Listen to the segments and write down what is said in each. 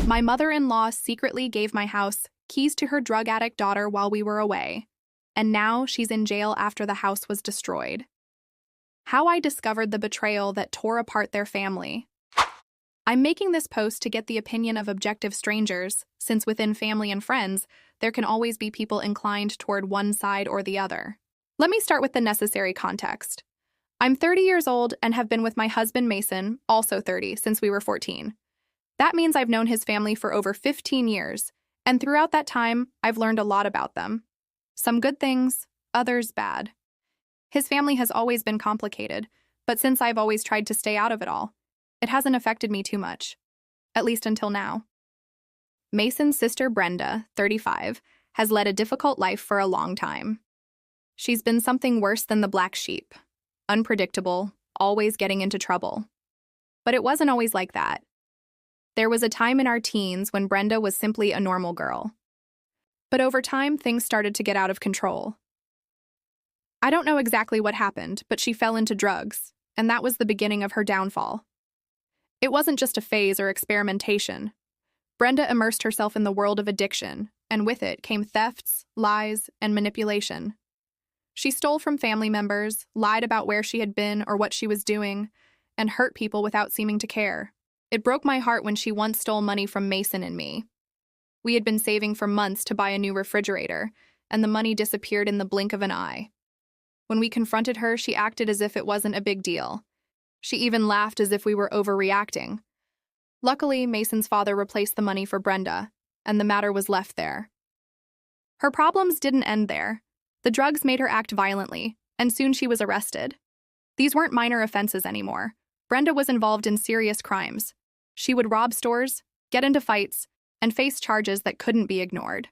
My mother-in-law secretly gave my house keys to her drug addict daughter while we were away, and now she's in jail after the house was destroyed. How I discovered the betrayal that tore apart their family. I'm making this post to get the opinion of objective strangers, since within family and friends, there can always be people inclined toward one side or the other. Let me start with the necessary context. I'm 30 years old and have been with my husband Mason, also 30, since we were 14. That means I've known his family for over 15 years, and throughout that time, I've learned a lot about them. Some good things, others bad. His family has always been complicated, but since I've always tried to stay out of it all, it hasn't affected me too much, at least until now. Mason's sister Brenda, 35, has led a difficult life for a long time. She's been something worse than the black sheep, unpredictable, always getting into trouble. But it wasn't always like that. There was a time in our teens when Brenda was simply a normal girl. But over time, things started to get out of control. I don't know exactly what happened, but she fell into drugs, and that was the beginning of her downfall. It wasn't just a phase or experimentation. Brenda immersed herself in the world of addiction, and with it came thefts, lies, and manipulation. She stole from family members, lied about where she had been or what she was doing, and hurt people without seeming to care. It broke my heart when she once stole money from Mason and me. We had been saving for months to buy a new refrigerator, and the money disappeared in the blink of an eye. When we confronted her, she acted as if it wasn't a big deal. She even laughed as if we were overreacting. Luckily, Mason's father replaced the money for Brenda, and the matter was left there. Her problems didn't end there. The drugs made her act violently, and soon she was arrested. These weren't minor offenses anymore. Brenda was involved in serious crimes. She would rob stores, get into fights, and face charges that couldn't be ignored.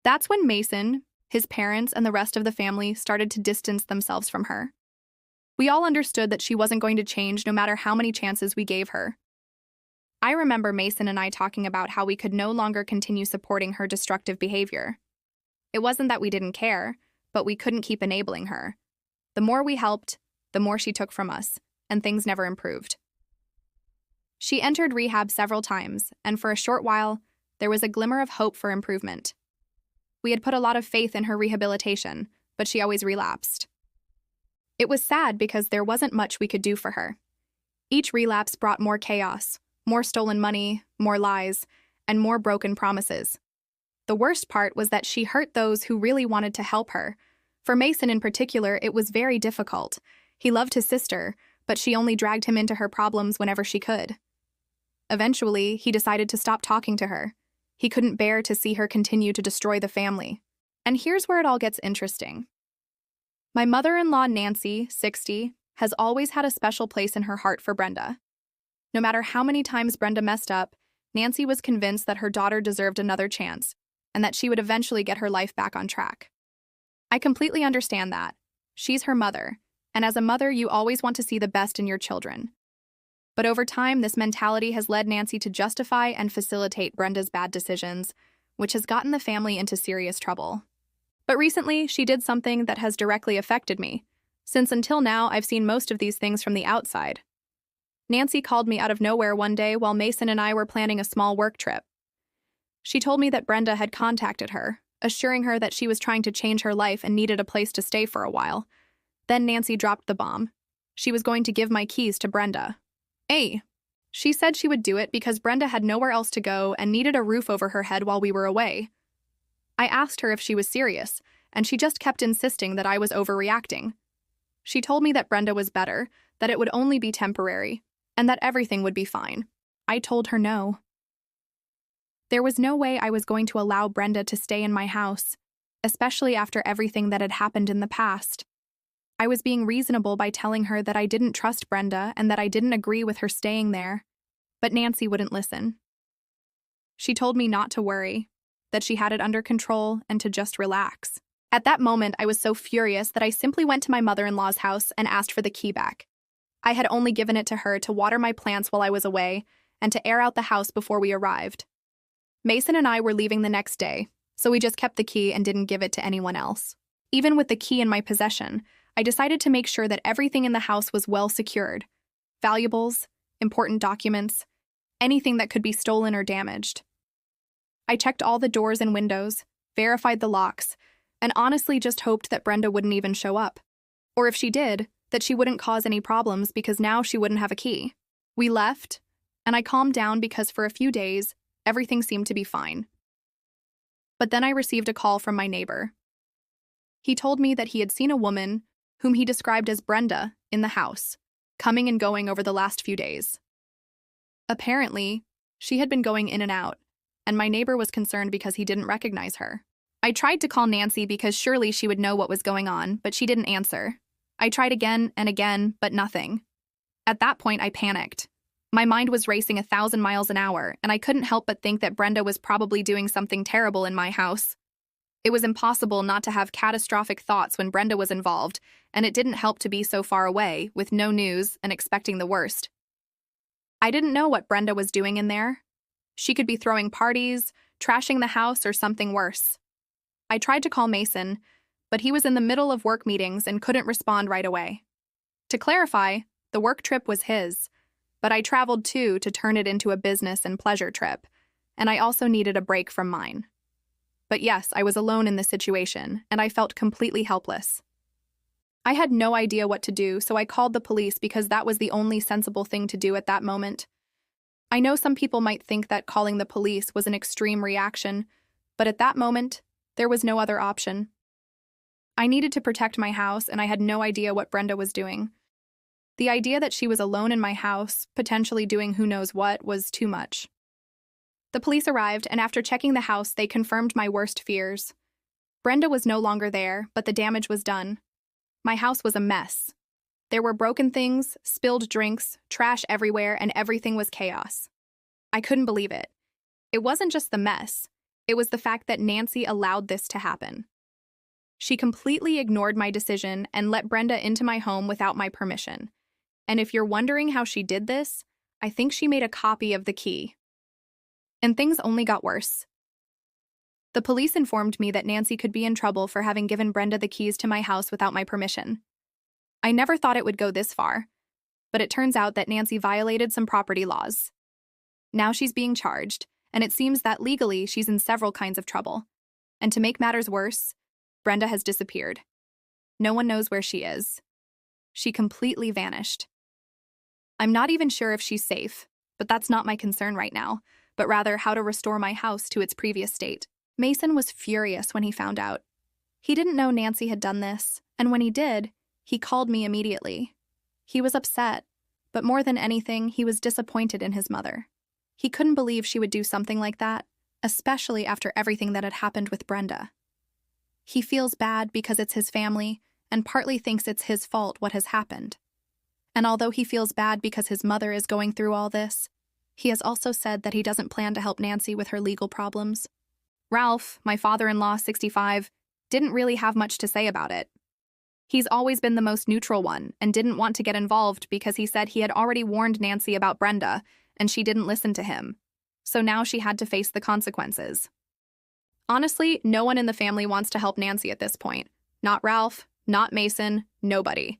That's when Mason, his parents, and the rest of the family started to distance themselves from her. We all understood that she wasn't going to change no matter how many chances we gave her. I remember Mason and I talking about how we could no longer continue supporting her destructive behavior. It wasn't that we didn't care, but we couldn't keep enabling her. The more we helped, the more she took from us, and things never improved. She entered rehab several times, and for a short while, there was a glimmer of hope for improvement. We had put a lot of faith in her rehabilitation, but she always relapsed. It was sad because there wasn't much we could do for her. Each relapse brought more chaos, more stolen money, more lies, and more broken promises. The worst part was that she hurt those who really wanted to help her. For Mason in particular, it was very difficult. He loved his sister, but she only dragged him into her problems whenever she could. Eventually, he decided to stop talking to her. He couldn't bear to see her continue to destroy the family. And here's where it all gets interesting. My mother-in-law, Nancy, 60, has always had a special place in her heart for Brenda. No matter how many times Brenda messed up, Nancy was convinced that her daughter deserved another chance, and that she would eventually get her life back on track. I completely understand that. She's her mother, and as a mother, you always want to see the best in your children. But over time, this mentality has led Nancy to justify and facilitate Brenda's bad decisions, which has gotten the family into serious trouble. But recently, she did something that has directly affected me, since until now, I've seen most of these things from the outside. Nancy called me out of nowhere one day while Mason and I were planning a small work trip. She told me that Brenda had contacted her, assuring her that she was trying to change her life and needed a place to stay for a while. Then Nancy dropped the bomb. She was going to give my keys to Brenda. She said she would do it because Brenda had nowhere else to go and needed a roof over her head while we were away. I asked her if she was serious, and she just kept insisting that I was overreacting. She told me that Brenda was better, that it would only be temporary, and that everything would be fine. I told her no. There was no way I was going to allow Brenda to stay in my house, especially after everything that had happened in the past. I was being reasonable by telling her that I didn't trust Brenda and that I didn't agree with her staying there, but Nancy wouldn't listen. She told me not to worry, that she had it under control and to just relax. At that moment, I was so furious that I simply went to my mother-in-law's house and asked for the key back. I had only given it to her to water my plants while I was away and to air out the house before we arrived. Mason and I were leaving the next day, so we just kept the key and didn't give it to anyone else. Even with the key in my possession, I decided to make sure that everything in the house was well secured. Valuables, important documents, anything that could be stolen or damaged. I checked all the doors and windows, verified the locks, and honestly just hoped that Brenda wouldn't even show up. Or if she did, that she wouldn't cause any problems because now she wouldn't have a key. We left, and I calmed down because for a few days, everything seemed to be fine. But then I received a call from my neighbor. He told me that he had seen a woman, whom he described as Brenda, in the house, coming and going over the last few days. Apparently, she had been going in and out, and my neighbor was concerned because he didn't recognize her. I tried to call Nancy because surely she would know what was going on, but she didn't answer. I tried again and again, but nothing. At that point, I panicked. My mind was racing 1,000 miles an hour, and I couldn't help but think that Brenda was probably doing something terrible in my house. It was impossible not to have catastrophic thoughts when Brenda was involved, and it didn't help to be so far away, with no news and expecting the worst. I didn't know what Brenda was doing in there. She could be throwing parties, trashing the house, or something worse. I tried to call Mason, but he was in the middle of work meetings and couldn't respond right away. To clarify, the work trip was his, but I traveled too to turn it into a business and pleasure trip, and I also needed a break from mine. But yes, I was alone in this situation, and I felt completely helpless. I had no idea what to do, so I called the police because that was the only sensible thing to do at that moment. I know some people might think that calling the police was an extreme reaction, but at that moment, there was no other option. I needed to protect my house, and I had no idea what Brenda was doing. The idea that she was alone in my house, potentially doing who knows what, was too much. The police arrived, and after checking the house, they confirmed my worst fears. Brenda was no longer there, but the damage was done. My house was a mess. There were broken things, spilled drinks, trash everywhere, and everything was chaos. I couldn't believe it. It wasn't just the mess. It was the fact that Nancy allowed this to happen. She completely ignored my decision and let Brenda into my home without my permission. And if you're wondering how she did this, I think she made a copy of the key. And things only got worse. The police informed me that Nancy could be in trouble for having given Brenda the keys to my house without my permission. I never thought it would go this far, but it turns out that Nancy violated some property laws. Now she's being charged, and it seems that legally she's in several kinds of trouble. And to make matters worse, Brenda has disappeared. No one knows where she is. She completely vanished. I'm not even sure if she's safe, but that's not my concern right now, but rather how to restore my house to its previous state. Mason was furious when he found out. He didn't know Nancy had done this, and when he did, he called me immediately. He was upset, but more than anything, he was disappointed in his mother. He couldn't believe she would do something like that, especially after everything that had happened with Brenda. He feels bad because it's his family, and partly thinks it's his fault what has happened. And although he feels bad because his mother is going through all this, he has also said that he doesn't plan to help Nancy with her legal problems. Ralph, my father-in-law, 65, didn't really have much to say about it. He's always been the most neutral one and didn't want to get involved because he said he had already warned Nancy about Brenda and she didn't listen to him. So now she had to face the consequences. Honestly, no one in the family wants to help Nancy at this point. Not Ralph, not Mason, nobody.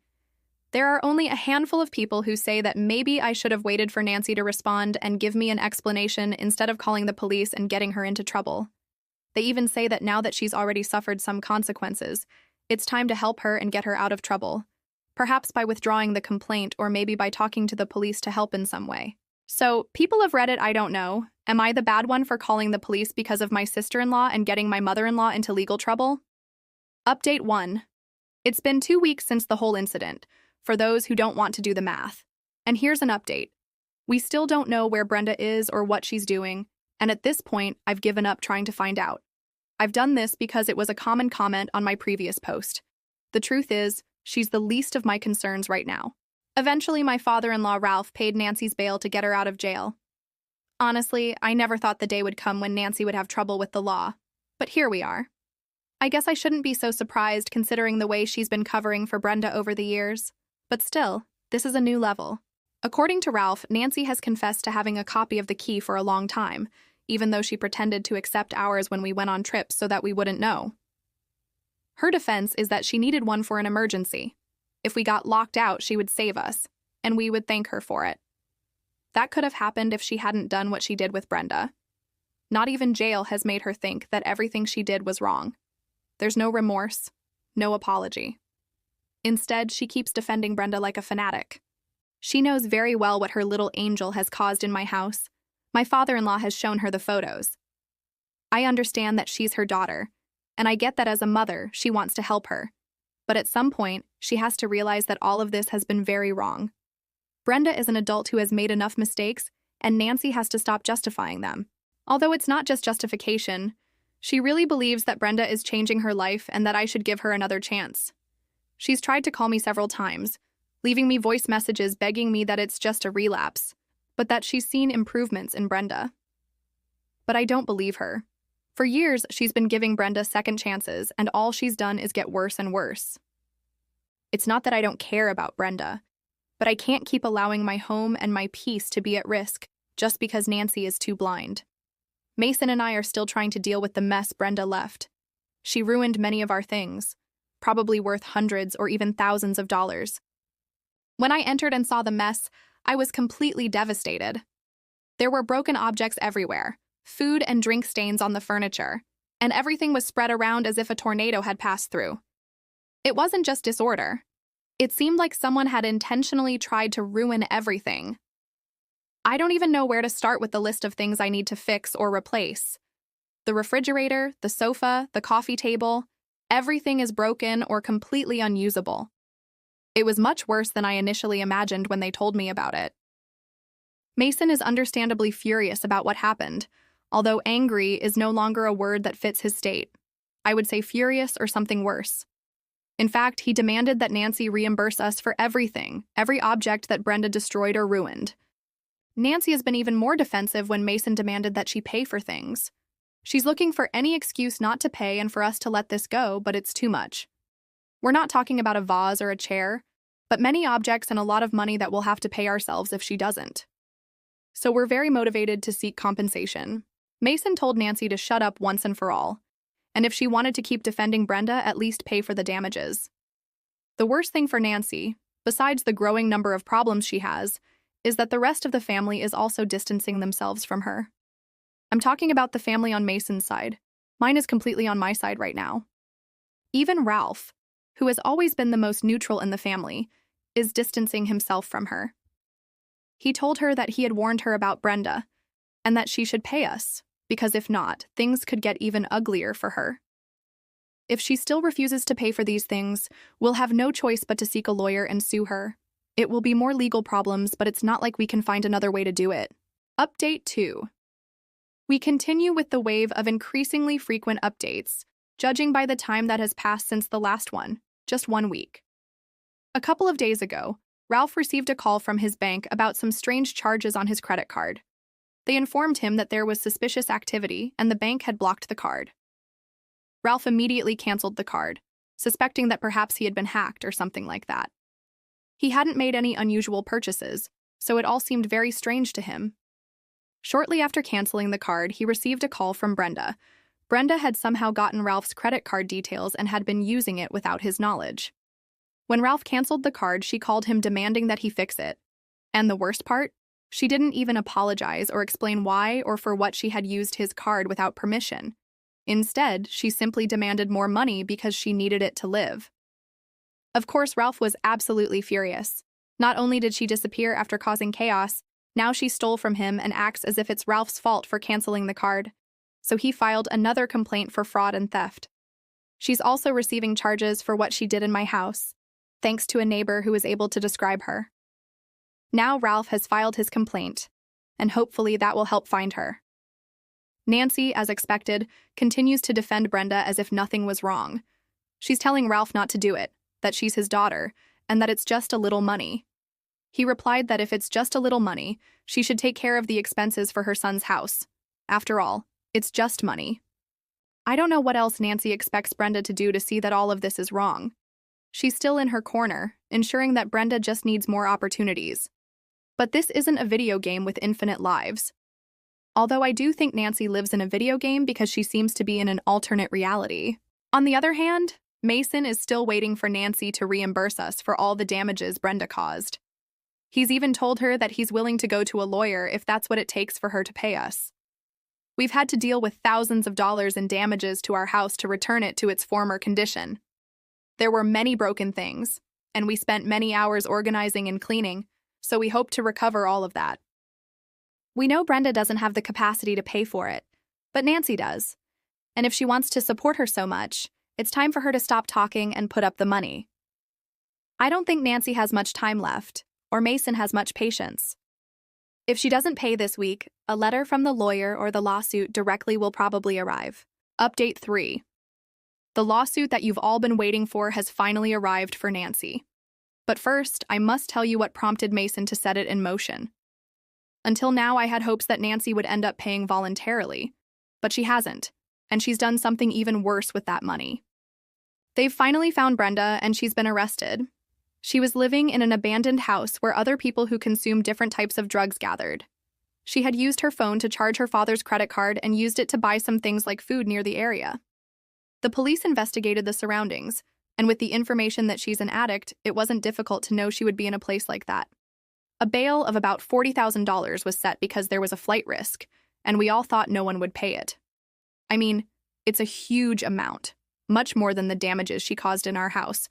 There are only a handful of people who say that maybe I should have waited for Nancy to respond and give me an explanation instead of calling the police and getting her into trouble. They even say that now that she's already suffered some consequences, it's time to help her and get her out of trouble. Perhaps by withdrawing the complaint or maybe by talking to the police to help in some way. So, people of Reddit, I don't know. Am I the bad one for calling the police because of my sister-in-law and getting my mother-in-law into legal trouble? Update 1. It's been 2 weeks since the whole incident, for those who don't want to do the math. And here's an update. We still don't know where Brenda is or what she's doing, and at this point, I've given up trying to find out. I've done this because it was a common comment on my previous post. The truth is, she's the least of my concerns right now. Eventually, my father-in-law Ralph paid Nancy's bail to get her out of jail. Honestly, I never thought the day would come when Nancy would have trouble with the law. But here we are. I guess I shouldn't be so surprised considering the way she's been covering for Brenda over the years. But still, this is a new level. According to Ralph, Nancy has confessed to having a copy of the key for a long time, even though she pretended to accept ours when we went on trips so that we wouldn't know. Her defense is that she needed one for an emergency. If we got locked out, she would save us, and we would thank her for it. That could have happened if she hadn't done what she did with Brenda. Not even jail has made her think that everything she did was wrong. There's no remorse, no apology. Instead, she keeps defending Brenda like a fanatic. She knows very well what her little angel has caused in my house. My father-in-law has shown her the photos. I understand that she's her daughter, and I get that as a mother, she wants to help her. But at some point, she has to realize that all of this has been very wrong. Brenda is an adult who has made enough mistakes, and Nancy has to stop justifying them. Although it's not just justification, she really believes that Brenda is changing her life and that I should give her another chance. She's tried to call me several times, leaving me voice messages begging me that it's just a relapse, but that she's seen improvements in Brenda. But I don't believe her. For years, she's been giving Brenda second chances, and all she's done is get worse and worse. It's not that I don't care about Brenda, but I can't keep allowing my home and my peace to be at risk just because Nancy is too blind. Mason and I are still trying to deal with the mess Brenda left. She ruined many of our things, probably worth hundreds or even thousands of dollars. When I entered and saw the mess, I was completely devastated. There were broken objects everywhere, food and drink stains on the furniture, and everything was spread around as if a tornado had passed through. It wasn't just disorder. It seemed like someone had intentionally tried to ruin everything. I don't even know where to start with the list of things I need to fix or replace. The refrigerator, the sofa, the coffee table, everything is broken or completely unusable. It was much worse than I initially imagined when they told me about it. Mason is understandably furious about what happened, although angry is no longer a word that fits his state. I would say furious or something worse. In fact, he demanded that Nancy reimburse us for everything, every object that Brenda destroyed or ruined. Nancy has been even more defensive when Mason demanded that she pay for things. She's looking for any excuse not to pay and for us to let this go, but it's too much. We're not talking about a vase or a chair, but many objects and a lot of money that we'll have to pay ourselves if she doesn't. So we're very motivated to seek compensation. Mason told Nancy to shut up once and for all, and if she wanted to keep defending Brenda, at least pay for the damages. The worst thing for Nancy, besides the growing number of problems she has, is that the rest of the family is also distancing themselves from her. I'm talking about the family on Mason's side. Mine is completely on my side right now. Even Ralph, who has always been the most neutral in the family, is distancing himself from her. He told her that he had warned her about Brenda, and that she should pay us, because if not, things could get even uglier for her. If she still refuses to pay for these things, we'll have no choice but to seek a lawyer and sue her. It will be more legal problems, but it's not like we can find another way to do it. Update 2. We continue with the wave of increasingly frequent updates, judging by the time that has passed since the last one, just 1 week. A couple of days ago, Ralph received a call from his bank about some strange charges on his credit card. They informed him that there was suspicious activity and the bank had blocked the card. Ralph immediately canceled the card, suspecting that perhaps he had been hacked or something like that. He hadn't made any unusual purchases, so it all seemed very strange to him. Shortly after canceling the card, he received a call from Brenda. Brenda had somehow gotten Ralph's credit card details and had been using it without his knowledge. When Ralph canceled the card, she called him demanding that he fix it. And the worst part? She didn't even apologize or explain why or for what she had used his card without permission. Instead, she simply demanded more money because she needed it to live. Of course, Ralph was absolutely furious. Not only did she disappear after causing chaos, now she stole from him and acts as if it's Ralph's fault for canceling the card. So he filed another complaint for fraud and theft. She's also receiving charges for what she did in my house, thanks to a neighbor who was able to describe her. Now Ralph has filed his complaint, and hopefully that will help find her. Nancy, as expected, continues to defend Brenda as if nothing was wrong. She's telling Ralph not to do it, that she's his daughter, and that it's just a little money. He replied that if it's just a little money, she should take care of the expenses for her son's house. After all, it's just money. I don't know what else Nancy expects Brenda to do to see that all of this is wrong. She's still in her corner, ensuring that Brenda just needs more opportunities. But this isn't a video game with infinite lives. Although I do think Nancy lives in a video game because she seems to be in an alternate reality. On the other hand, Mason is still waiting for Nancy to reimburse us for all the damages Brenda caused. He's even told her that he's willing to go to a lawyer if that's what it takes for her to pay us. We've had to deal with thousands of dollars in damages to our house to return it to its former condition. There were many broken things, and we spent many hours organizing and cleaning, so we hope to recover all of that. We know Brenda doesn't have the capacity to pay for it, but Nancy does. And if she wants to support her so much, it's time for her to stop talking and put up the money. I don't think Nancy has much time left, or Mason has much patience. If she doesn't pay this week, a letter from the lawyer or the lawsuit directly will probably arrive. Update 3. The lawsuit that you've all been waiting for has finally arrived for Nancy. But first, I must tell you what prompted Mason to set it in motion. Until now, I had hopes that Nancy would end up paying voluntarily, but she hasn't, and she's done something even worse with that money. They've finally found Brenda, and she's been arrested. She was living in an abandoned house where other people who consume different types of drugs gathered. She had used her phone to charge her father's credit card and used it to buy some things like food near the area. The police investigated the surroundings, and with the information that she's an addict, it wasn't difficult to know she would be in a place like that. A bail of about $40,000 was set because there was a flight risk, and we all thought no one would pay it. I mean, it's a huge amount, much more than the damages she caused in our house,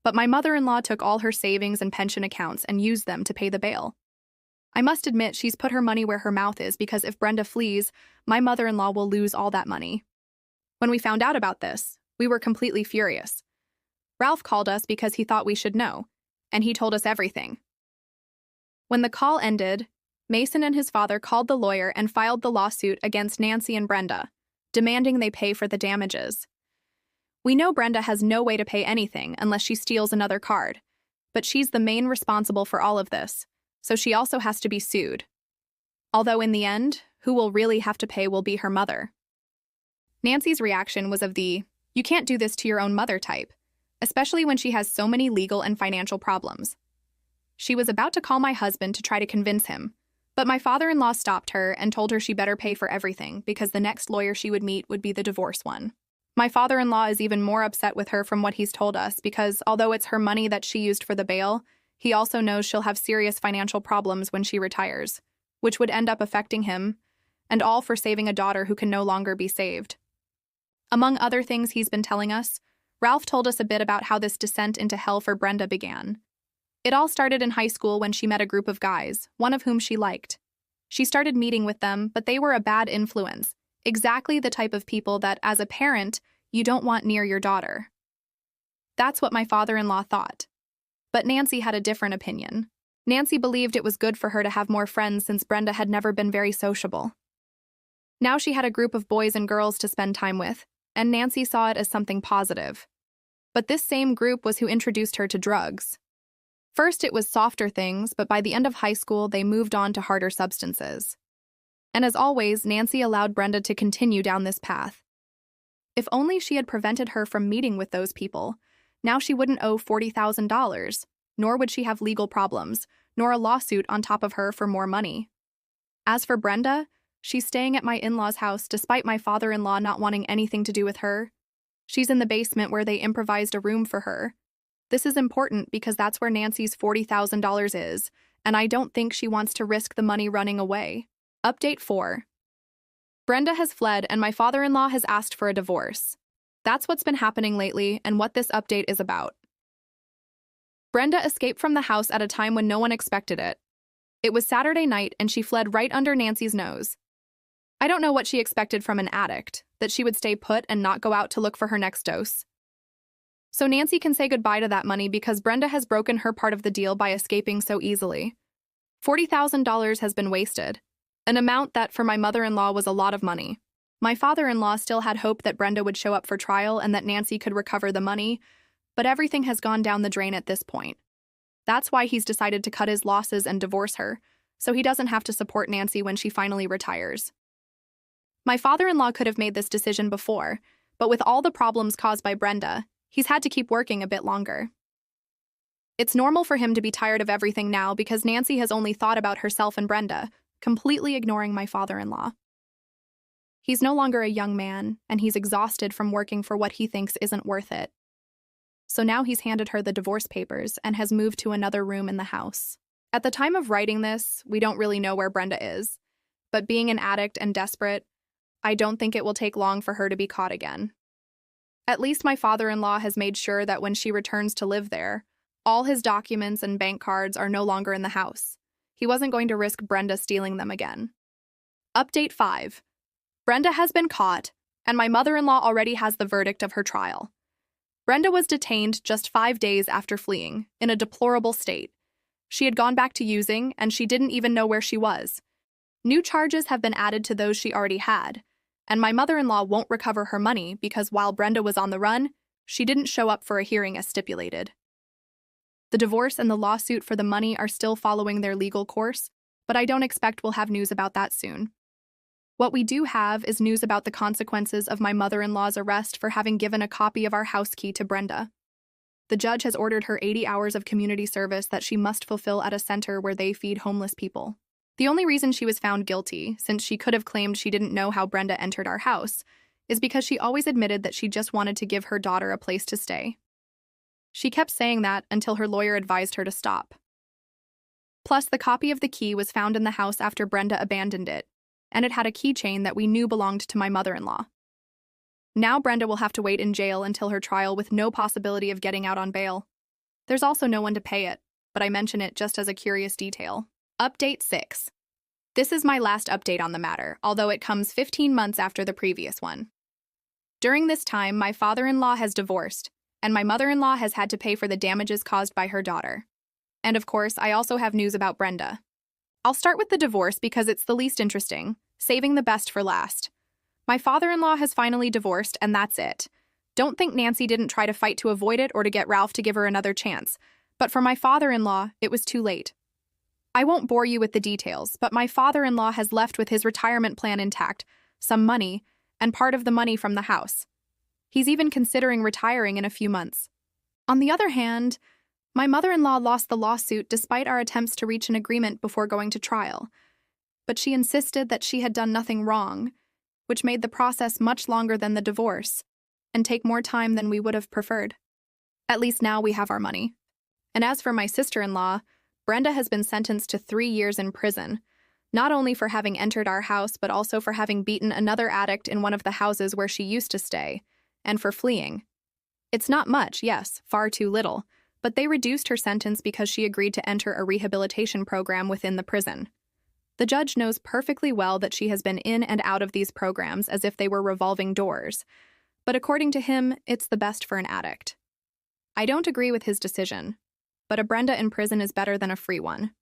but my mother-in-law took all her savings and pension accounts and used them to pay the bail. I must admit she's put her money where her mouth is because if Brenda flees, my mother-in-law will lose all that money. When we found out about this, we were completely furious. Ralph called us because he thought we should know, and he told us everything. When the call ended, Mason and his father called the lawyer and filed the lawsuit against Nancy and Brenda, demanding they pay for the damages. We know Brenda has no way to pay anything unless she steals another card, but she's the main responsible for all of this, so she also has to be sued. Although in the end, who will really have to pay will be her mother. Nancy's reaction was of the, "You can't do this to your own mother" type, especially when she has so many legal and financial problems. She was about to call my husband to try to convince him, but my father-in-law stopped her and told her she better pay for everything because the next lawyer she would meet would be the divorce one. My father-in-law is even more upset with her from what he's told us because although it's her money that she used for the bail, he also knows she'll have serious financial problems when she retires, which would end up affecting him, and all for saving a daughter who can no longer be saved. Among other things he's been telling us, Ralph told us a bit about how this descent into hell for Brenda began. It all started in high school when she met a group of guys, one of whom she liked. She started meeting with them, but they were a bad influence, exactly the type of people that, as a parent, you don't want near your daughter. That's what my father-in-law thought. But Nancy had a different opinion. Nancy believed it was good for her to have more friends since Brenda had never been very sociable. Now she had a group of boys and girls to spend time with, and Nancy saw it as something positive. But this same group was who introduced her to drugs. First it was softer things, but by the end of high school they moved on to harder substances. And as always, Nancy allowed Brenda to continue down this path. If only she had prevented her from meeting with those people, now she wouldn't owe $40,000, nor would she have legal problems, nor a lawsuit on top of her for more money. As for Brenda, she's staying at my in-laws' house despite my father-in-law not wanting anything to do with her. She's in the basement where they improvised a room for her. This is important because that's where Nancy's $40,000 is, and I don't think she wants to risk the money running away. Update 4. Brenda has fled and my father-in-law has asked for a divorce. That's what's been happening lately and what this update is about. Brenda escaped from the house at a time when no one expected it. It was Saturday night and she fled right under Nancy's nose. I don't know what she expected from an addict, that she would stay put and not go out to look for her next dose. So Nancy can say goodbye to that money because Brenda has broken her part of the deal by escaping so easily. $40,000 has been wasted. An amount that, for my mother-in-law, was a lot of money. My father-in-law still had hope that Brenda would show up for trial and that Nancy could recover the money, but everything has gone down the drain at this point. That's why he's decided to cut his losses and divorce her, so he doesn't have to support Nancy when she finally retires. My father-in-law could have made this decision before, but with all the problems caused by Brenda, he's had to keep working a bit longer. It's normal for him to be tired of everything now because Nancy has only thought about herself and Brenda, completely ignoring my father-in-law. He's no longer a young man, and he's exhausted from working for what he thinks isn't worth it. So now he's handed her the divorce papers and has moved to another room in the house. At the time of writing this, we don't really know where Brenda is, but being an addict and desperate, I don't think it will take long for her to be caught again. At least my father-in-law has made sure that when she returns to live there, all his documents and bank cards are no longer in the house. He wasn't going to risk Brenda stealing them again. Update 5. Brenda has been caught, and my mother-in-law already has the verdict of her trial. Brenda was detained just 5 days after fleeing, in a deplorable state. She had gone back to using, and she didn't even know where she was. New charges have been added to those she already had, and my mother-in-law won't recover her money because while Brenda was on the run, she didn't show up for a hearing as stipulated. The divorce and the lawsuit for the money are still following their legal course, but I don't expect we'll have news about that soon. What we do have is news about the consequences of my mother-in-law's arrest for having given a copy of our house key to Brenda. The judge has ordered her 80 hours of community service that she must fulfill at a center where they feed homeless people. The only reason she was found guilty, since she could have claimed she didn't know how Brenda entered our house, is because she always admitted that she just wanted to give her daughter a place to stay. She kept saying that until her lawyer advised her to stop. Plus, the copy of the key was found in the house after Brenda abandoned it, and it had a keychain that we knew belonged to my mother-in-law. Now Brenda will have to wait in jail until her trial with no possibility of getting out on bail. There's also no one to pay it, but I mention it just as a curious detail. Update 6. This is my last update on the matter, although it comes 15 months after the previous one. During this time, my father-in-law has divorced, and my mother-in-law has had to pay for the damages caused by her daughter. And of course, I also have news about Brenda. I'll start with the divorce because it's the least interesting, saving the best for last. My father-in-law has finally divorced, and that's it. Don't think Nancy didn't try to fight to avoid it or to get Ralph to give her another chance, but for my father-in-law, it was too late. I won't bore you with the details, but my father-in-law has left with his retirement plan intact, some money, and part of the money from the house. He's even considering retiring in a few months. On the other hand, my mother-in-law lost the lawsuit despite our attempts to reach an agreement before going to trial, but she insisted that she had done nothing wrong, which made the process much longer than the divorce and take more time than we would have preferred. At least now we have our money. And as for my sister-in-law, Brenda has been sentenced to 3 years in prison, not only for having entered our house, but also for having beaten another addict in one of the houses where she used to stay, and for fleeing. It's not much, yes, far too little, but they reduced her sentence because she agreed to enter a rehabilitation program within the prison. The judge knows perfectly well that she has been in and out of these programs as if they were revolving doors, but according to him, it's the best for an addict. I don't agree with his decision, but a Brenda in prison is better than a free one.